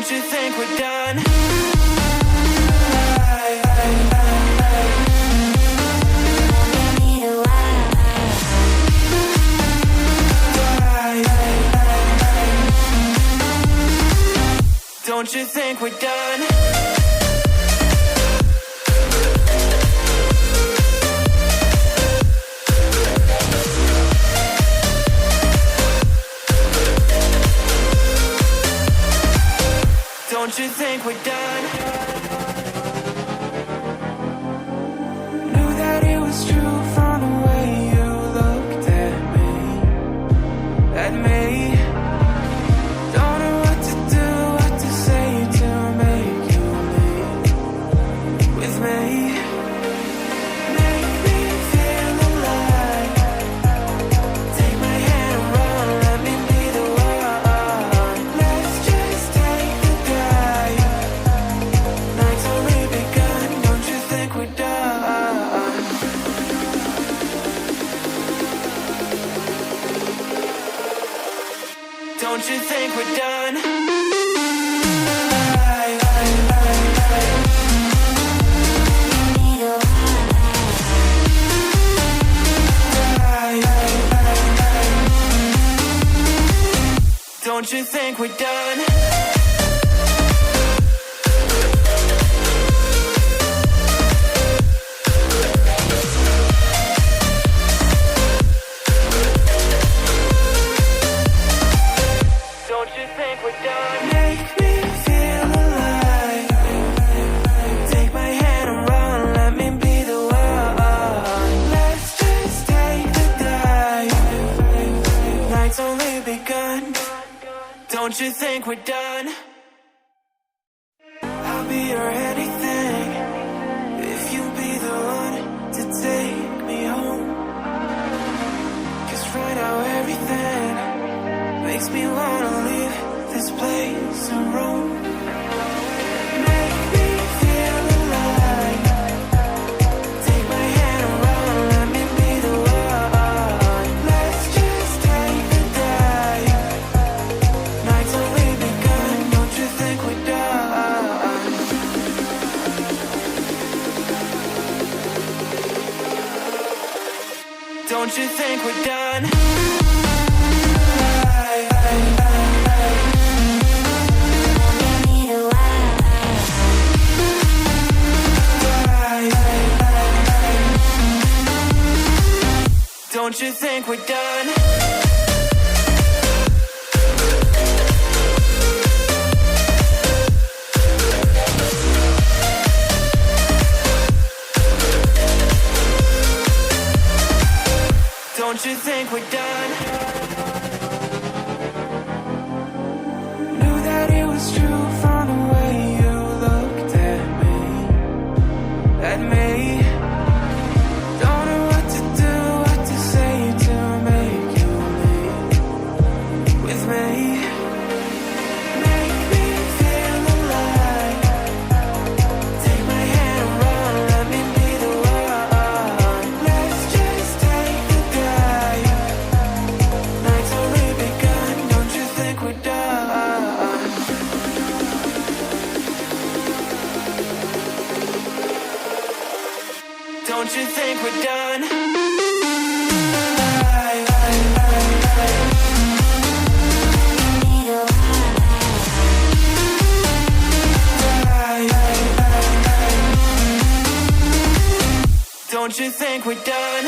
Don't you think we're done? Don't you think we're done? Don't you think we're done? Knew that it was true from the way you looked at me. Don't know what to do, what to say to make you leave with me. Make me feel alive. Take my hand and run, let me be the one. Let's just take the drive. Night's only begun, don't you think we're done? Don't you think we're done? Don't you think we're done? Don't you think we're done? Make me feel alive. Take my hand and run, let me be the one. Let's just take the dive. Night's only begun. Don't you think we're done? I'll be your anything if you'll be the one to take me home. 'Cause right now everything makes me wanna leave this place and roam. Make me feel alive. Take my hand and run, let me be the one. Let's just take the dive. Night's only begun, don't you think we're done? Don't you think we're done? Don't you think we're done? Don't you think we're done? Knew that it was true from the way you looked at me. Don't know what to do, what to say to make you leave with me. Make me feel alive. Take my hand and run, let me be the one. Let's just take the drive. Night's only begun, don't you think we're done? Don't you think we're done? Don't you think we're done?